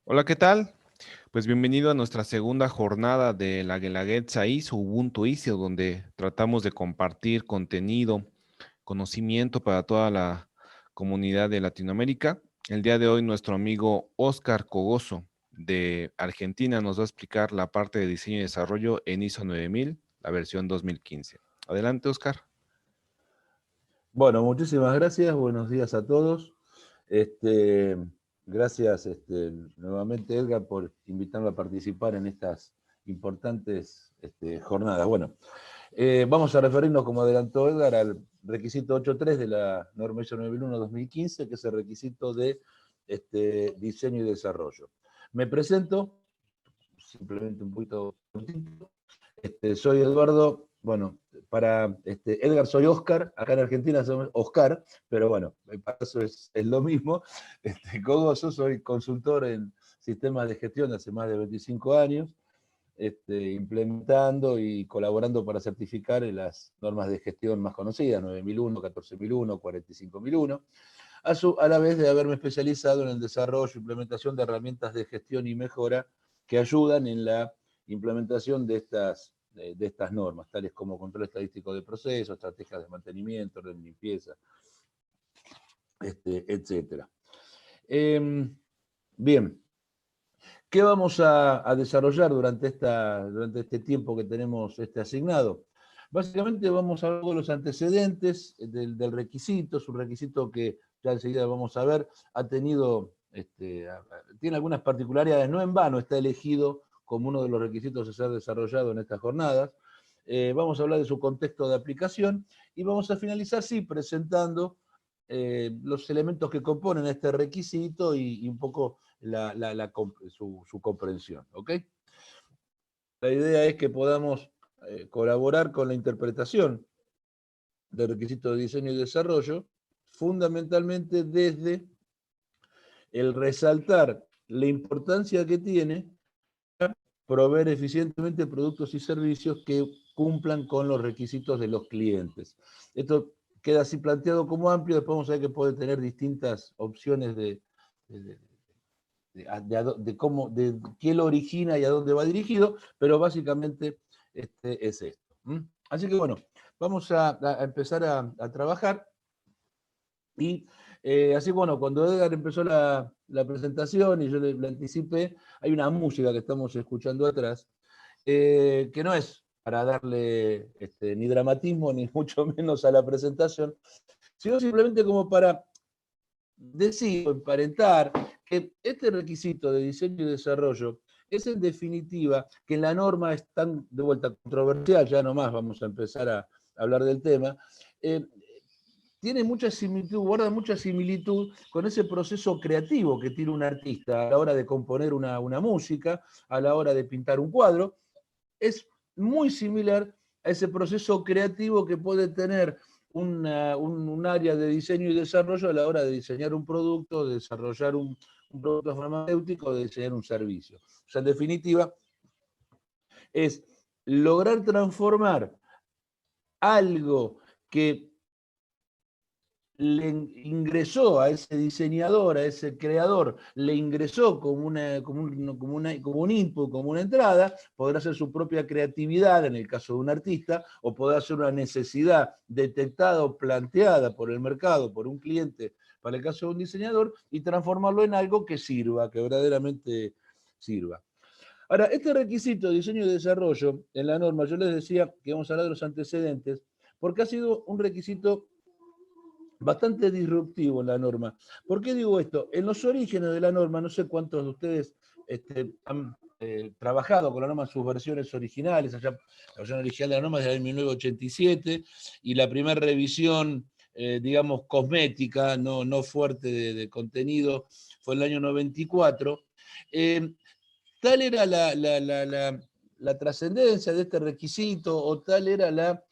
Hola, ¿qué tal? Pues bienvenido a nuestra segunda jornada de la Guelaguetza ISO, Ubuntu ISO, donde tratamos de compartir contenido, conocimiento para toda la comunidad de Latinoamérica. El día de hoy nuestro amigo Oscar Cogoso de Argentina nos va a explicar la parte de diseño y desarrollo en ISO 9000, la versión 2015. Adelante, Oscar. Bueno, muchísimas gracias, buenos días a todos. Este, Gracias nuevamente, Edgar, por invitarme a participar en estas importantes jornadas. Bueno, vamos a referirnos, como adelantó Edgar, al requisito 8.3 de la norma ISO 9001-2015, que es el requisito de diseño y desarrollo. Me presento, simplemente un poquito cortito. Soy Eduardo, bueno, para Edgar soy Oscar, acá en Argentina somos Oscar, pero bueno, para eso es lo mismo. Cogoso, soy consultor en sistemas de gestión de hace más de 25 años, implementando y colaborando para certificar en las normas de gestión más conocidas, 9001, 14001, 45001, a la vez de haberme especializado en el desarrollo e implementación de herramientas de gestión y mejora que ayudan en la implementación de estas normas, tales como control estadístico de procesos, estrategias de mantenimiento, orden de limpieza, etcétera. Bien, ¿qué vamos a desarrollar durante este tiempo que tenemos asignado? Básicamente vamos a hablar de los antecedentes del requisito. Es un requisito que ya enseguida vamos a ver, tiene algunas particularidades, no en vano está elegido como uno de los requisitos a ser desarrollado en estas jornadas. Vamos a hablar de su contexto de aplicación y vamos a finalizar, sí, presentando los elementos que componen este requisito y un poco su comprensión. ¿Ok? La idea es que podamos colaborar con la interpretación del requisito de diseño y desarrollo, fundamentalmente desde el resaltar la importancia que tiene proveer eficientemente productos y servicios que cumplan con los requisitos de los clientes. Esto queda así planteado como amplio, después vamos a ver que puede tener distintas opciones de, de qué lo origina y a dónde va dirigido, pero básicamente es esto. Así que bueno, vamos a empezar a trabajar y así bueno, cuando Edgar empezó la presentación y yo le anticipé, hay una música que estamos escuchando atrás, que no es para darle ni dramatismo ni mucho menos a la presentación, sino simplemente como para decir, emparentar, que este requisito de diseño y desarrollo es en definitiva que en la norma es tan de vuelta controversial, ya nomás vamos a empezar a hablar del tema, tiene mucha similitud, guarda mucha similitud con ese proceso creativo que tiene un artista a la hora de componer una música, a la hora de pintar un cuadro. Es muy similar a ese proceso creativo que puede tener un área de diseño y desarrollo a la hora de diseñar un producto, de desarrollar un producto farmacéutico, de diseñar un servicio. O sea, en definitiva, es lograr transformar algo que le ingresó a ese diseñador, a ese creador, le ingresó como un input, como una entrada, podrá ser su propia creatividad en el caso de un artista, o podrá ser una necesidad detectada o planteada por el mercado, por un cliente, para el caso de un diseñador, y transformarlo en algo que sirva, que verdaderamente sirva. Ahora, este requisito de diseño y desarrollo, en la norma, yo les decía que vamos a hablar de los antecedentes, porque ha sido un requisito bastante disruptivo en la norma. ¿Por qué digo esto? En los orígenes de la norma, no sé cuántos de ustedes han trabajado con la norma en sus versiones originales. Allá, la versión original de la norma es de 1987 y la primera revisión, digamos, cosmética, no fuerte de contenido, fue en el año 94. Tal era la trascendencia de este requisito o tal era la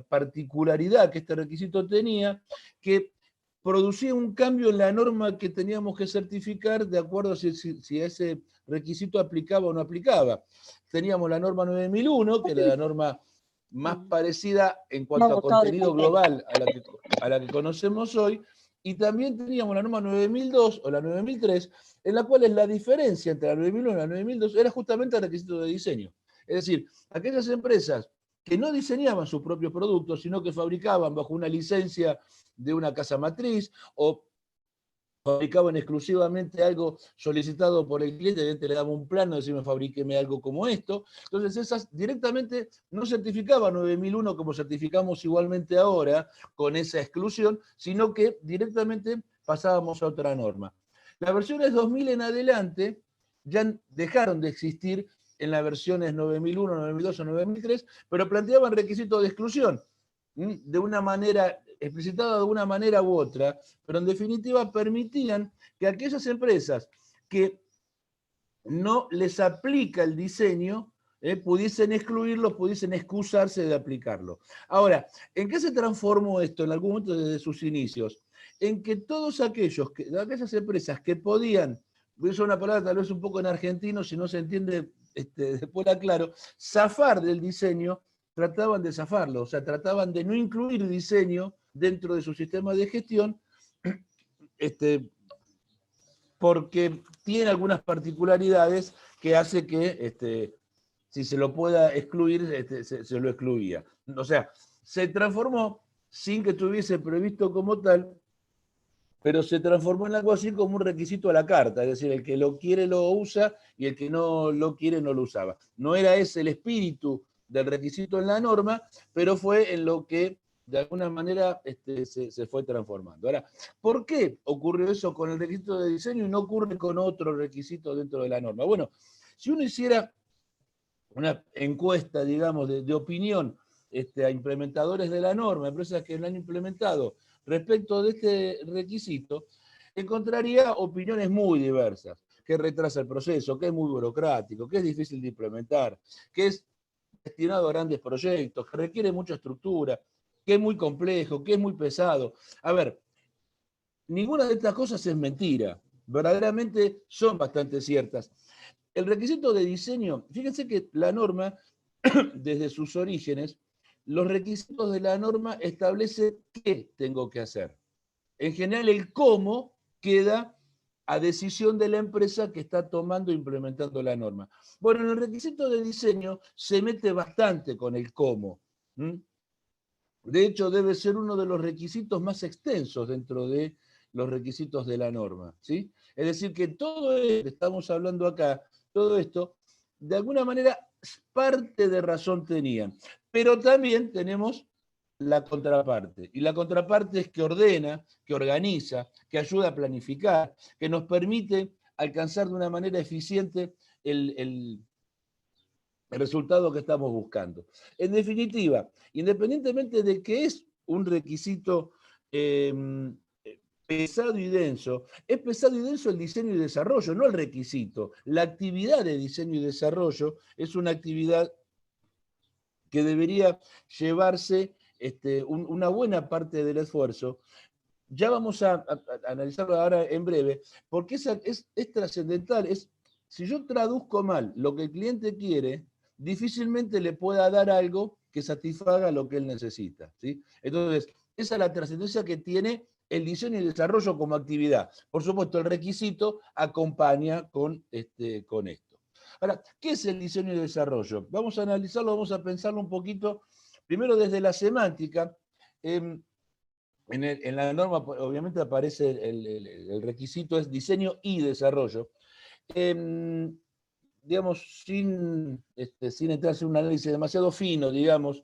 particularidad que este requisito tenía, que producía un cambio en la norma que teníamos que certificar de acuerdo a si ese requisito aplicaba o no aplicaba. Teníamos la norma 9001, que era la norma más parecida en cuanto a contenido global a la que conocemos hoy, y también teníamos la norma 9002 o la 9003, en la cual la diferencia entre la 9001 y la 9002 era justamente el requisito de diseño. Es decir, aquellas empresas que no diseñaban sus propios productos, sino que fabricaban bajo una licencia de una casa matriz o fabricaban exclusivamente algo solicitado por el cliente, el cliente le daba un plano, decime fabriqueme algo como esto. Entonces esas directamente no certificaban 9001 como certificamos igualmente ahora con esa exclusión, sino que directamente pasábamos a otra norma. Las versiones 2000 en adelante ya dejaron de existir en las versiones 9001, 9002 o 9003, pero planteaban requisitos de exclusión de una manera explicitada de una manera u otra, pero en definitiva permitían que aquellas empresas que no les aplica el diseño pudiesen excluirlo, pudiesen excusarse de aplicarlo. Ahora, ¿en qué se transformó esto en algún momento desde sus inicios? En que todos aquellas empresas que podían, voy a usar una palabra tal vez un poco en argentino, si no se entiende, después la aclaro, zafar del diseño, trataban de zafarlo, o sea, trataban de no incluir diseño dentro de su sistema de gestión, porque tiene algunas particularidades que hace que si se lo pueda excluir, se lo excluía. O sea, se transformó sin que estuviese previsto como tal, pero se transformó en algo así como un requisito a la carta, es decir, el que lo quiere lo usa y el que no lo quiere no lo usaba. No era ese el espíritu del requisito en la norma, pero fue en lo que de alguna manera se fue transformando. Ahora, ¿por qué ocurrió eso con el requisito de diseño y no ocurre con otro requisito dentro de la norma? Bueno, si uno hiciera una encuesta, digamos, de opinión a implementadores de la norma, empresas que lo han implementado respecto de este requisito, encontraría opiniones muy diversas, que retrasa el proceso, que es muy burocrático, que es difícil de implementar, que es destinado a grandes proyectos, que requiere mucha estructura, que es muy complejo, que es muy pesado. A ver, ninguna de estas cosas es mentira, verdaderamente son bastante ciertas. El requisito de diseño, fíjense que la norma, desde sus orígenes, los requisitos de la norma establecen qué tengo que hacer. En general, el cómo queda a decisión de la empresa que está tomando e implementando la norma. Bueno, en el requisito de diseño se mete bastante con el cómo. De hecho, debe ser uno de los requisitos más extensos dentro de los requisitos de la norma, ¿sí? Es decir, que todo esto que estamos hablando acá, todo esto, de alguna manera, parte de razón tenían. Pero también tenemos la contraparte. Y la contraparte es que ordena, que organiza, que ayuda a planificar, que nos permite alcanzar de una manera eficiente el resultado que estamos buscando. En definitiva, independientemente de que es un requisito pesado y denso, es pesado y denso el diseño y desarrollo, no el requisito. La actividad de diseño y desarrollo es una actividad que debería llevarse una buena parte del esfuerzo. Ya vamos a analizarlo ahora en breve, porque es trascendental. Si yo traduzco mal lo que el cliente quiere, difícilmente le pueda dar algo que satisfaga lo que él necesita, ¿sí? Entonces, esa es la trascendencia que tiene el diseño y desarrollo como actividad. Por supuesto, el requisito acompaña con esto. Ahora, ¿qué es el diseño y desarrollo? Vamos a analizarlo, vamos a pensarlo un poquito, primero desde la semántica. En la norma, obviamente, aparece el requisito, es diseño y desarrollo. Digamos, sin entrarse en un análisis demasiado fino, digamos,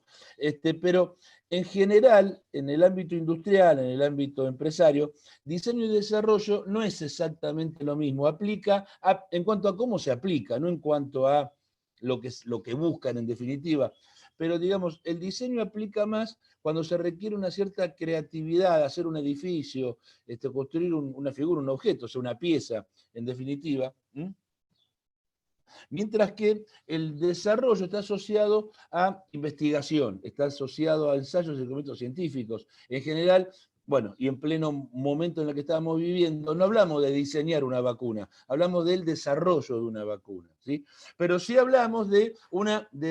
pero en general, en el ámbito industrial, en el ámbito empresario, diseño y desarrollo no es exactamente lo mismo. Aplica en cuanto a cómo se aplica, no en cuanto a lo que buscan en definitiva. Pero digamos, el diseño aplica más cuando se requiere una cierta creatividad, hacer un edificio, construir una figura, un objeto, o sea, una pieza, en definitiva. Mientras que el desarrollo está asociado a investigación, está asociado a ensayos y documentos científicos. En general, bueno, y en pleno momento en el que estamos viviendo, no hablamos de diseñar una vacuna, hablamos del desarrollo de una vacuna, ¿sí? Pero sí hablamos de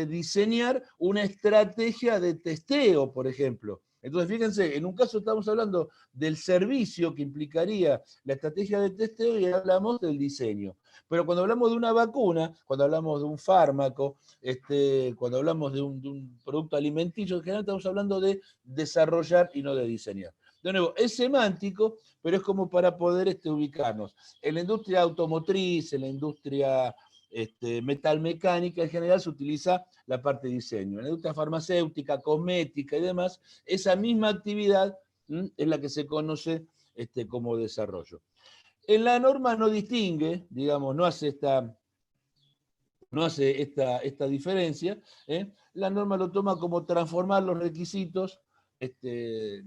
diseñar una estrategia de testeo, por ejemplo, Entonces, fíjense, en un caso estamos hablando del servicio que implicaría la estrategia de testeo y hablamos del diseño. Pero cuando hablamos de una vacuna, cuando hablamos de un fármaco, cuando hablamos de un producto alimenticio, en general estamos hablando de desarrollar y no de diseñar. De nuevo, es semántico, pero es como para poder ubicarnos. En la industria automotriz, en la industria metalmecánica, en general se utiliza la parte de diseño. En la industria farmacéutica, cosmética y demás, esa misma actividad es la que se conoce como desarrollo. En la norma no distingue, digamos, no hace esta diferencia. La norma lo toma como transformar los requisitos de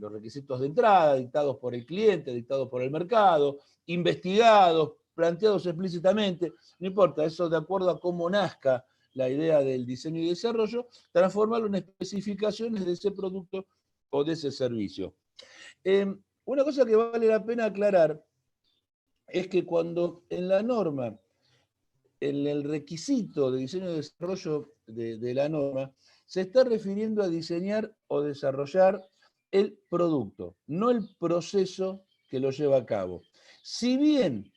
entrada, dictados por el cliente, dictados por el mercado, investigados, planteados explícitamente, no importa, eso de acuerdo a cómo nazca la idea del diseño y desarrollo, transformarlo en especificaciones de ese producto o de ese servicio. Una cosa que vale la pena aclarar es que cuando en la norma, en el requisito de diseño y desarrollo de la norma, se está refiriendo a diseñar o desarrollar el producto, no el proceso que lo lleva a cabo. Si bien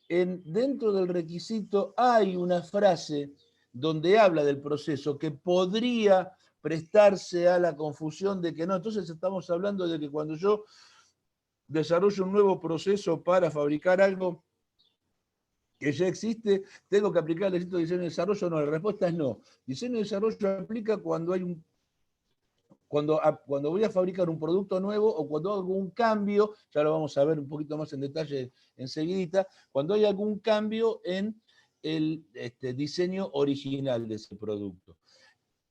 dentro del requisito hay una frase donde habla del proceso que podría prestarse a la confusión de que no, entonces estamos hablando de que cuando yo desarrollo un nuevo proceso para fabricar algo que ya existe, ¿tengo que aplicar el requisito de diseño y desarrollo? No, la respuesta es no. Diseño y desarrollo aplica cuando cuando voy a fabricar un producto nuevo o cuando hago un cambio, ya lo vamos a ver un poquito más en detalle enseguidita, cuando hay algún cambio en el diseño original de ese producto.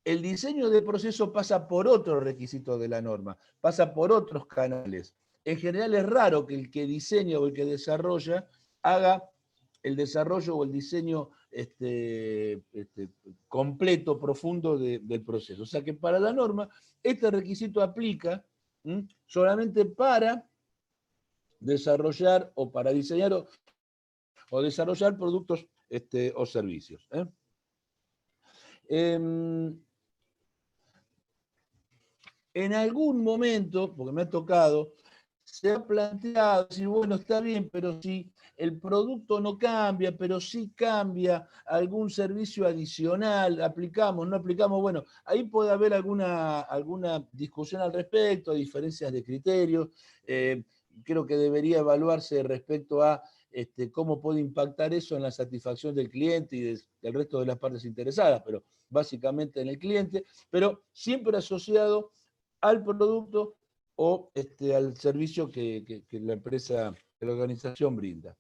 El diseño de proceso pasa por otro requisito de la norma, pasa por otros canales. En general es raro que el que diseña o el que desarrolla haga el desarrollo o el diseño completo, profundo del proceso. O sea que para la norma, este requisito aplica solamente para desarrollar o para diseñar o desarrollar productos o servicios. En algún momento, porque me ha tocado, se ha planteado decir, bueno, está bien, pero si el producto no cambia, pero sí cambia algún servicio adicional, aplicamos, no aplicamos, bueno, ahí puede haber alguna discusión al respecto, diferencias de criterios, creo que debería evaluarse respecto a cómo puede impactar eso en la satisfacción del cliente y del resto de las partes interesadas, pero básicamente en el cliente, pero siempre asociado al producto o al servicio que la empresa, que la organización brinda.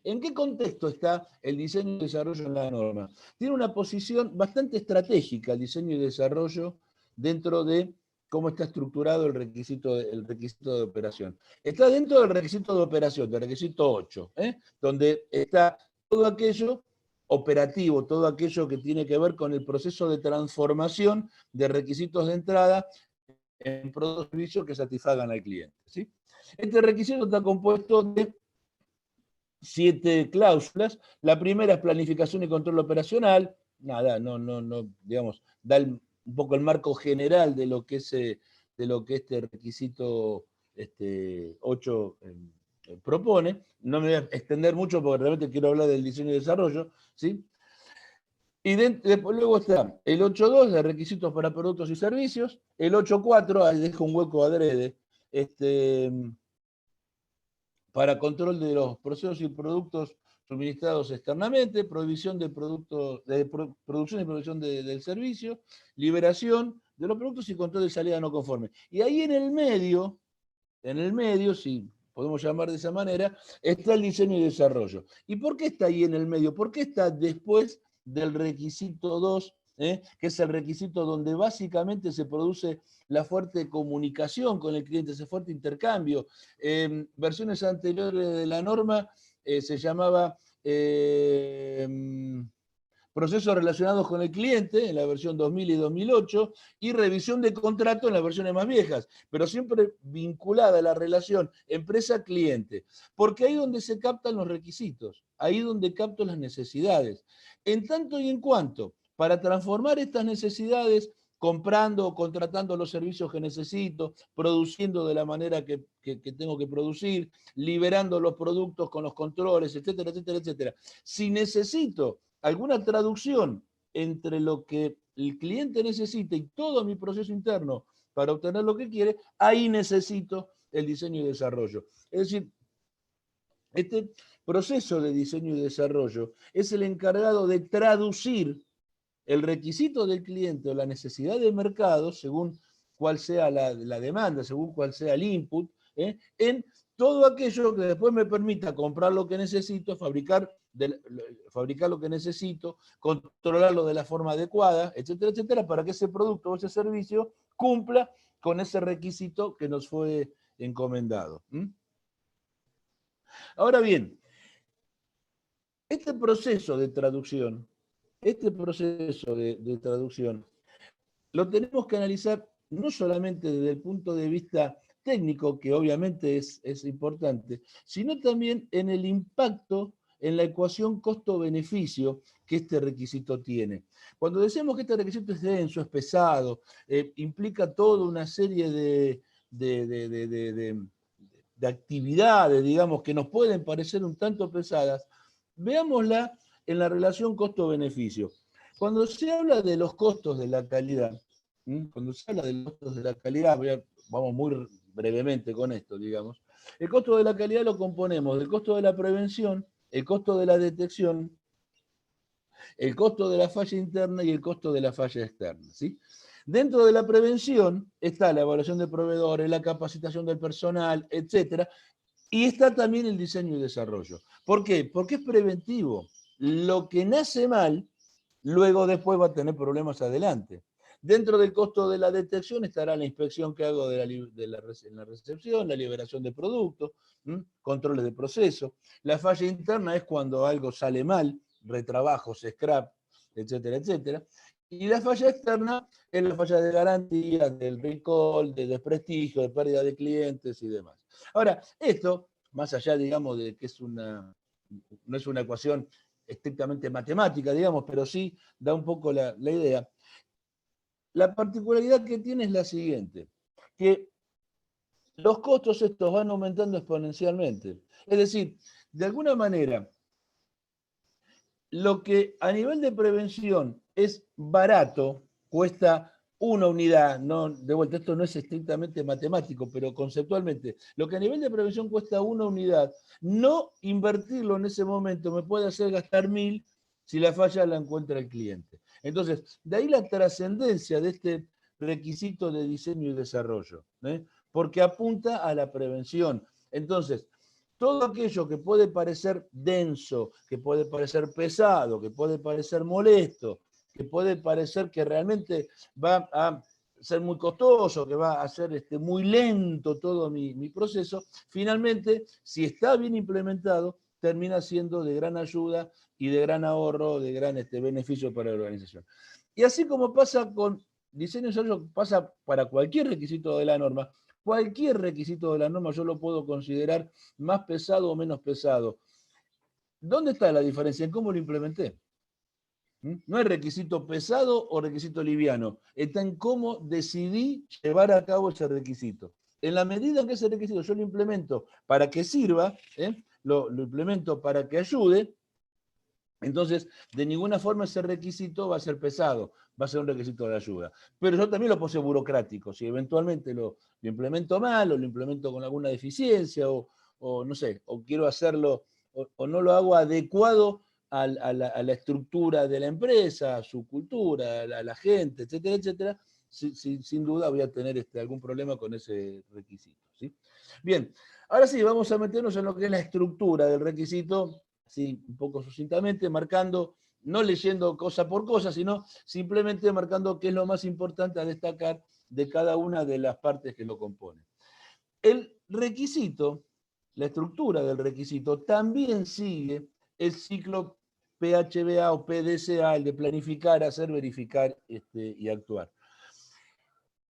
¿En qué contexto está el diseño y desarrollo en la norma? Tiene una posición bastante estratégica el diseño y desarrollo dentro de cómo está estructurado el requisito de operación. Está dentro del requisito de operación, del requisito 8, donde está todo aquello operativo, todo aquello que tiene que ver con el proceso de transformación de requisitos de entrada en productos y servicios que satisfagan al cliente. ¿Sí? Este requisito está compuesto de 7 cláusulas. La primera es planificación y control operacional. Nada, no, digamos, da un poco el marco general de lo que este requisito 8 propone. No me voy a extender mucho porque realmente quiero hablar del diseño y desarrollo, ¿sí? Y después luego está el 8.2 de requisitos para productos y servicios, el 8.4, ahí dejo un hueco adrede, para control de los procesos y productos suministrados externamente, prohibición de productos, producción y producción del servicio, liberación de los productos y control de salida no conforme. Y ahí en el medio, si podemos llamar de esa manera, está el diseño y desarrollo. ¿Y por qué está ahí en el medio? ¿Por qué está después del requisito 2, que es el requisito donde básicamente se produce la fuerte comunicación con el cliente, ese fuerte intercambio? Versiones anteriores de la norma se llamaba procesos relacionados con el cliente, en la versión 2000 y 2008, y revisión de contrato en las versiones más viejas, pero siempre vinculada a la relación empresa-cliente, porque ahí es donde se captan los requisitos, ahí es donde capto las necesidades. En tanto y en cuanto, para transformar estas necesidades comprando o contratando los servicios que necesito, produciendo de la manera que tengo que producir, liberando los productos con los controles, etcétera, etcétera, etcétera. Si necesito alguna traducción entre lo que el cliente necesita y todo mi proceso interno para obtener lo que quiere, ahí necesito el diseño y desarrollo. Es decir, este proceso de diseño y desarrollo es el encargado de traducir el requisito del cliente o la necesidad del mercado, según cuál sea la demanda, según cuál sea el input, en todo aquello que después me permita comprar lo que necesito, fabricar lo que necesito, controlarlo de la forma adecuada, etcétera, etcétera, para que ese producto o ese servicio cumpla con ese requisito que nos fue encomendado. Ahora bien, este proceso de traducción, lo tenemos que analizar no solamente desde el punto de vista técnico, que obviamente es importante, sino también en el impacto en la ecuación costo-beneficio que este requisito tiene. Cuando decimos que este requisito es denso, es pesado, implica toda una serie de actividades, digamos, que nos pueden parecer un tanto pesadas, veámosla en la relación costo-beneficio. Cuando se habla de los costos de la calidad, vamos muy brevemente con esto, digamos, el costo de la calidad lo componemos del costo de la prevención, el costo de la detección, el costo de la falla interna y el costo de la falla externa, ¿sí? Dentro de la prevención está la evaluación de proveedores, la capacitación del personal, etcétera, y está también el diseño y desarrollo. ¿Por qué? Porque es preventivo. Lo que nace mal, luego después va a tener problemas adelante. Dentro del costo de la detección estará la inspección que hago en la recepción, la liberación de productos, controles de proceso. La falla interna es cuando algo sale mal, retrabajos, scrap, etcétera, etcétera. Y la falla externa es la falla de garantía, del recall, de desprestigio, de pérdida de clientes y demás. Ahora, esto, más allá, digamos, de que no es una ecuación estrictamente matemática, digamos, pero sí da un poco la idea. La particularidad que tiene es la siguiente, que los costos estos van aumentando exponencialmente. Es decir, de alguna manera, lo que a nivel de prevención es barato, cuesta una unidad, no, de vuelta, esto no es estrictamente matemático, pero conceptualmente, lo que a nivel de prevención cuesta una unidad, no invertirlo en ese momento me puede hacer gastar 1000 si la falla la encuentra el cliente. Entonces, de ahí la trascendencia de este requisito de diseño y desarrollo, porque apunta a la prevención. Entonces, todo aquello que puede parecer denso, que puede parecer pesado, que puede parecer molesto, que puede parecer que realmente va a ser muy costoso, que va a ser muy lento todo mi proceso, finalmente, si está bien implementado, termina siendo de gran ayuda y de gran ahorro, de gran beneficio para la organización. Y así como pasa con diseño y desarrollo, pasa para cualquier requisito de la norma. Cualquier requisito de la norma yo lo puedo considerar más pesado o menos pesado. ¿Dónde está la diferencia? En cómo lo implementé. No es requisito pesado o requisito liviano. Está en cómo decidí llevar a cabo ese requisito. En la medida en que ese requisito yo lo implemento para que sirva, lo implemento para que ayude, entonces de ninguna forma ese requisito va a ser pesado, va a ser un requisito de ayuda. Pero yo también lo puedo ser burocrático. Si eventualmente lo implemento mal o lo implemento con alguna deficiencia o no sé, o quiero hacerlo o no lo hago adecuado a la estructura de la empresa, a su cultura, a la gente, etcétera, etcétera, sin duda voy a tener algún problema con ese requisito, ¿sí? Bien, ahora sí, vamos a meternos en lo que es la estructura del requisito, así un poco sucintamente, marcando, no leyendo cosa por cosa, sino simplemente marcando qué es lo más importante a destacar de cada una de las partes que lo componen. El requisito, la estructura del requisito, también sigue el ciclo PHBA o PDCA, el de planificar, hacer, verificar y actuar.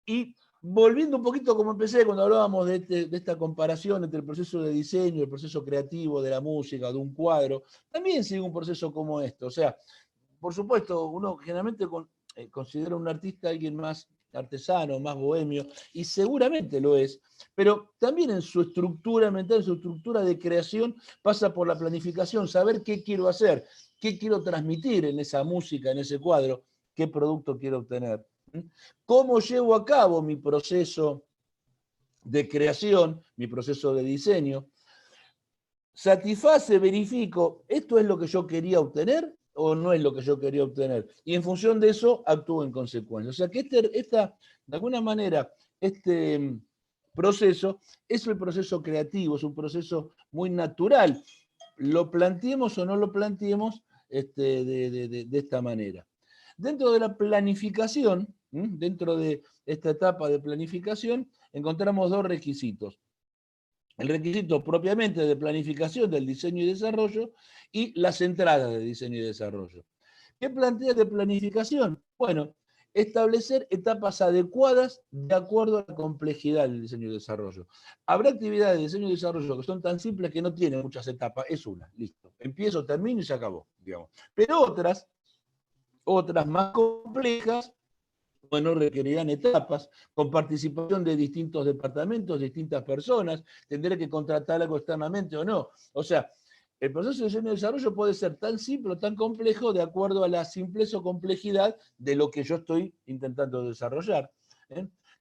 Y volviendo un poquito como empecé cuando hablábamos de esta comparación entre el proceso de diseño, el proceso creativo de la música, de un cuadro, también sigue un proceso como esto. O sea, por supuesto, uno generalmente considera un artista alguien más artesano, más bohemio, y seguramente lo es, pero también en su estructura mental, en su estructura de creación, pasa por la planificación, saber qué quiero hacer, qué quiero transmitir en esa música, en ese cuadro, qué producto quiero obtener. ¿Cómo llevo a cabo mi proceso de creación, mi proceso de diseño? ¿Satisface, verifico, esto es lo que yo quería obtener o no es lo que yo quería obtener? Y en función de eso actúo en consecuencia. O sea que de alguna manera, este proceso es el proceso creativo, es un proceso muy natural. Lo planteemos o no lo planteemos de esta manera. Dentro de la planificación, dentro de esta etapa de planificación, encontramos dos requisitos. El requisito propiamente de planificación del diseño y desarrollo y las entradas de diseño y desarrollo. ¿Qué plantea de planificación? Bueno, establecer etapas adecuadas de acuerdo a la complejidad del diseño y desarrollo. Habrá actividades de diseño y desarrollo que son tan simples que no tienen muchas etapas, es una, listo. Empiezo, termino y se acabó, digamos. Pero otras más complejas, bueno, requerirán etapas con participación de distintos departamentos, distintas personas, tendré que contratar algo externamente o no. O sea, el proceso de diseño y desarrollo puede ser tan simple o tan complejo de acuerdo a la simpleza o complejidad de lo que yo estoy intentando desarrollar.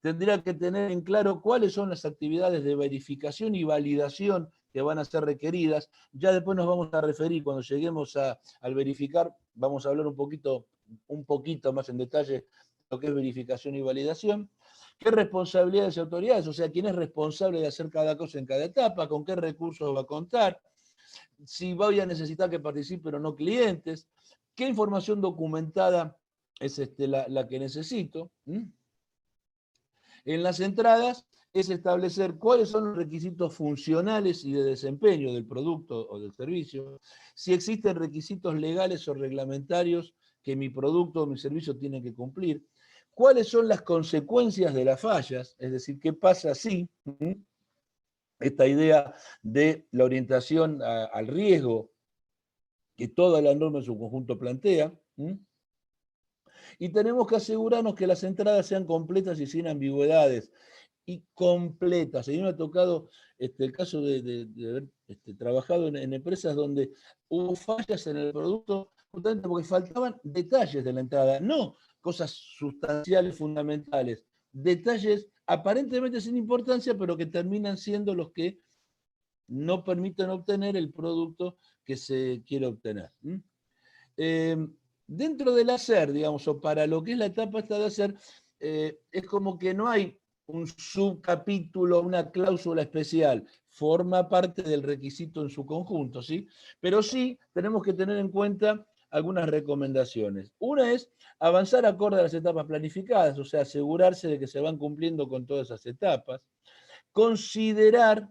Tendría que tener en claro cuáles son las actividades de verificación y validación que van a ser requeridas. Ya después nos vamos a referir, cuando lleguemos al verificar, vamos a hablar un poquito más en detalle lo que es verificación y validación, qué responsabilidades y autoridades, o sea, quién es responsable de hacer cada cosa en cada etapa, con qué recursos va a contar, si voy a necesitar que participen o no clientes, qué información documentada es la que necesito. En las entradas es establecer cuáles son los requisitos funcionales y de desempeño del producto o del servicio, si existen requisitos legales o reglamentarios que mi producto o mi servicio tiene que cumplir, cuáles son las consecuencias de las fallas, es decir, qué pasa si esta idea de la orientación al riesgo que toda la norma en su conjunto plantea. Y tenemos que asegurarnos que las entradas sean completas y sin ambigüedades. Y completas. A mí me ha tocado el caso de haber trabajado en empresas donde hubo fallas en el producto justamente porque faltaban detalles de la entrada, no cosas sustanciales, fundamentales, detalles aparentemente sin importancia, pero que terminan siendo los que no permiten obtener el producto que se quiere obtener. Dentro del hacer, digamos, o para lo que es la etapa esta de hacer, es como que no hay un subcapítulo, una cláusula especial, forma parte del requisito en su conjunto, ¿sí? Pero sí tenemos que tener en cuenta algunas recomendaciones. Una es avanzar acorde a las etapas planificadas, o sea, asegurarse de que se van cumpliendo con todas esas etapas. Considerar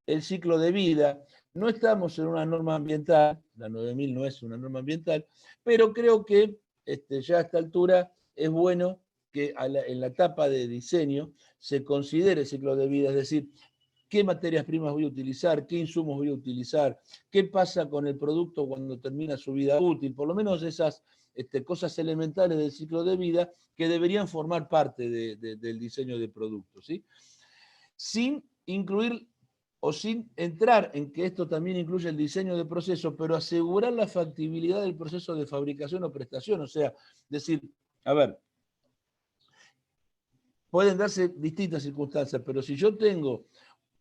el ciclo de vida. No estamos en una norma ambiental, la 9000 no es una norma ambiental, pero creo que ya a esta altura es bueno que en la etapa de diseño se considere el ciclo de vida, es decir, qué materias primas voy a utilizar, qué insumos voy a utilizar, qué pasa con el producto cuando termina su vida útil, por lo menos esas cosas elementales del ciclo de vida que deberían formar parte del diseño de productos, ¿sí? Sin incluir o sin entrar en que esto también incluye el diseño de proceso, pero asegurar la factibilidad del proceso de fabricación o prestación. O sea, decir, a ver, pueden darse distintas circunstancias, pero si yo tengo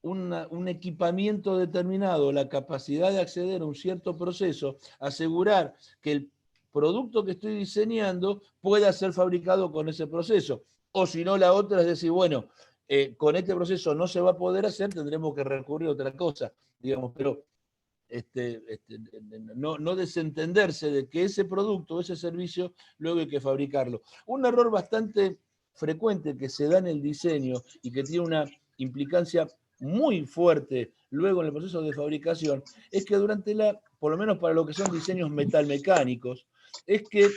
un equipamiento determinado, la capacidad de acceder a un cierto proceso, asegurar que el producto que estoy diseñando pueda ser fabricado con ese proceso. O si no, la otra es decir, bueno, con este proceso no se va a poder hacer, tendremos que recurrir a otra cosa, digamos, pero no desentenderse de que ese producto, ese servicio, luego hay que fabricarlo. Un error bastante frecuente que se da en el diseño y que tiene una implicancia muy fuerte luego en el proceso de fabricación, es que por lo menos para lo que son diseños metalmecánicos, es que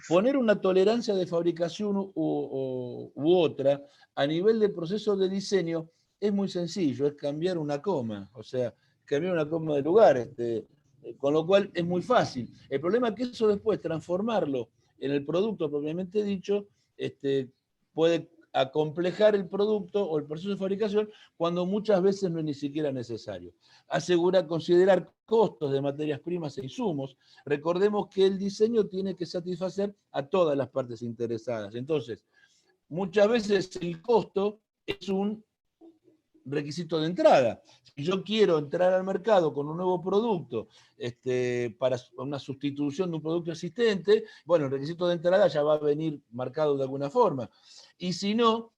poner una tolerancia de fabricación u otra a nivel de proceso de diseño es muy sencillo, es cambiar una coma, o sea, cambiar una coma de lugar. Con lo cual es muy fácil. El problema es que eso después, transformarlo en el producto propiamente dicho, puede acomplejar el producto o el proceso de fabricación cuando muchas veces no es ni siquiera necesario. Considerar costos de materias primas e insumos. Recordemos que el diseño tiene que satisfacer a todas las partes interesadas. Entonces, muchas veces el costo es un requisito de entrada. Si yo quiero entrar al mercado con un nuevo producto para una sustitución de un producto existente, bueno, el requisito de entrada ya va a venir marcado de alguna forma. Y si no,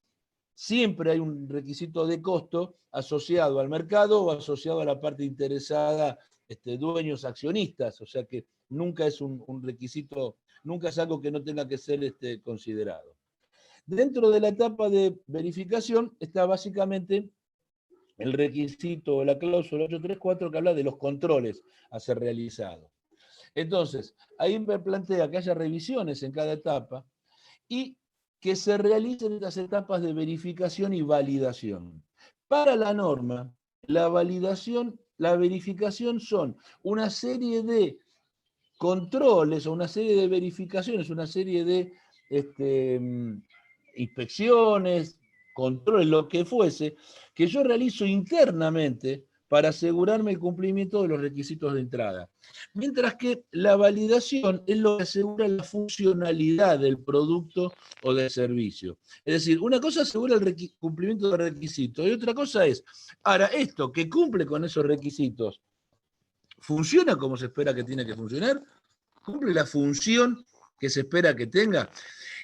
siempre hay un requisito de costo asociado al mercado o asociado a la parte interesada, dueños, accionistas, o sea que nunca es un requisito, nunca es algo que no tenga que ser considerado. Dentro de la etapa de verificación está básicamente el requisito o la cláusula 834 que habla de los controles a ser realizados. Entonces, ahí me plantea que haya revisiones en cada etapa y que se realicen estas etapas de verificación y validación. Para la norma, la verificación son una serie de controles o una serie de verificaciones, una serie de inspecciones, controles, lo que fuese, que yo realizo internamente para asegurarme el cumplimiento de los requisitos de entrada. Mientras que la validación es lo que asegura la funcionalidad del producto o del servicio. Es decir, una cosa asegura el cumplimiento de requisitos y otra cosa es, ahora, esto que cumple con esos requisitos, ¿funciona como se espera que tiene que funcionar? ¿Cumple la función que se espera que tenga?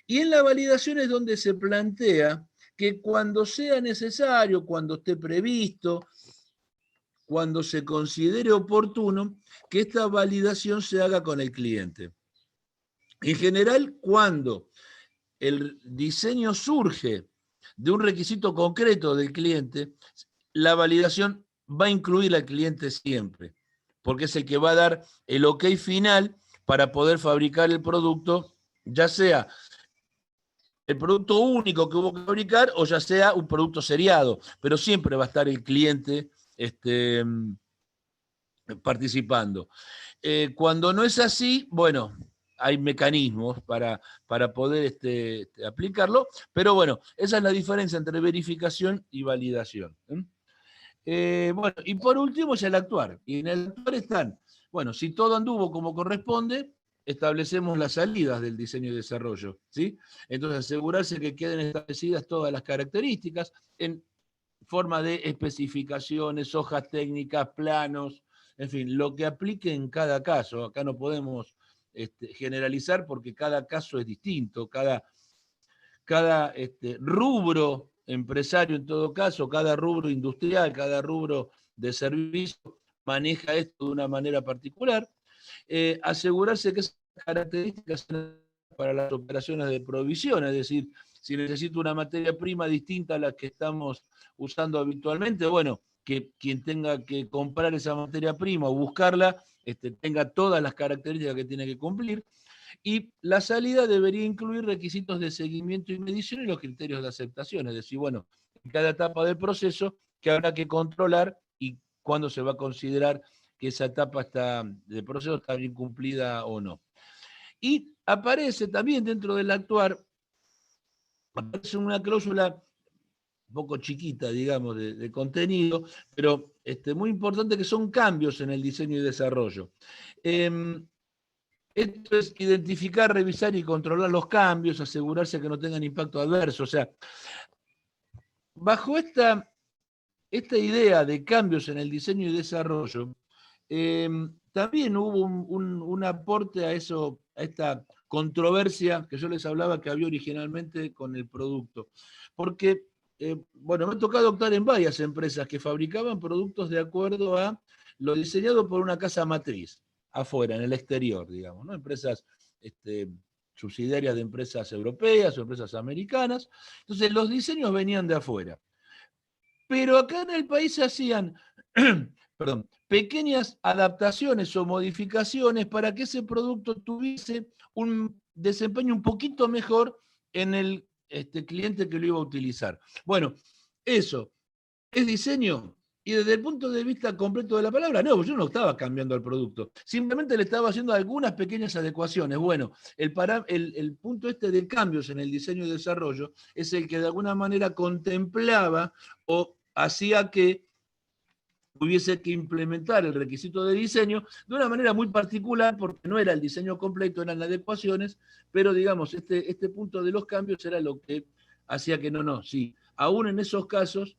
Y en la validación es donde se plantea que cuando sea necesario, cuando esté previsto, cuando se considere oportuno, que esta validación se haga con el cliente. En general, cuando el diseño surge de un requisito concreto del cliente, la validación va a incluir al cliente siempre, porque es el que va a dar el ok final para poder fabricar el producto, ya sea el producto único que hubo que fabricar o ya sea un producto seriado, pero siempre va a estar el cliente participando. Cuando no es así, bueno, hay mecanismos para poder aplicarlo, pero bueno, esa es la diferencia entre verificación y validación. Bueno, y por último es el actuar. Y en el actuar están, bueno, si todo anduvo como corresponde, establecemos las salidas del diseño y desarrollo, ¿sí? Entonces, asegurarse que queden establecidas todas las características en forma de especificaciones, hojas técnicas, planos, en fin, lo que aplique en cada caso. Acá no podemos generalizar porque cada caso es distinto, cada rubro empresario en todo caso, cada rubro industrial, cada rubro de servicio maneja esto de una manera particular. Asegurarse que esas características sean para las operaciones de provisión, es decir, si necesito una materia prima distinta a la que estamos usando habitualmente, bueno, que quien tenga que comprar esa materia prima o buscarla, tenga todas las características que tiene que cumplir. Y la salida debería incluir requisitos de seguimiento y medición y los criterios de aceptación, es decir, bueno, en cada etapa del proceso que habrá que controlar y cuándo se va a considerar que esa etapa del proceso está bien cumplida o no. Y aparece también dentro del actuar, aparece una cláusula un poco chiquita, digamos, de contenido, pero muy importante que son cambios en el diseño y desarrollo. Esto es identificar, revisar y controlar los cambios, asegurarse que no tengan impacto adverso. O sea, bajo esta idea de cambios en el diseño y desarrollo, también hubo un aporte a eso, a esta controversia que yo les hablaba que había originalmente con el producto. Porque, bueno, me ha tocado optar en varias empresas que fabricaban productos de acuerdo a lo diseñado por una casa matriz, afuera, en el exterior, digamos, ¿no? Empresas subsidiarias de empresas europeas o empresas americanas. Entonces, los diseños venían de afuera. Pero acá en el país se hacían perdón, pequeñas adaptaciones o modificaciones para que ese producto tuviese un desempeño un poquito mejor en el cliente que lo iba a utilizar. Bueno, eso es diseño Y desde el punto de vista completo de la palabra, no, yo no estaba cambiando el producto. Simplemente le estaba haciendo algunas pequeñas adecuaciones. Bueno, el punto este de cambios en el diseño y desarrollo es el que de alguna manera contemplaba o hacía que hubiese que implementar el requisito de diseño de una manera muy particular, porque no era el diseño completo, eran adecuaciones, pero digamos, este punto de los cambios era lo que hacía que sí, aún en esos casos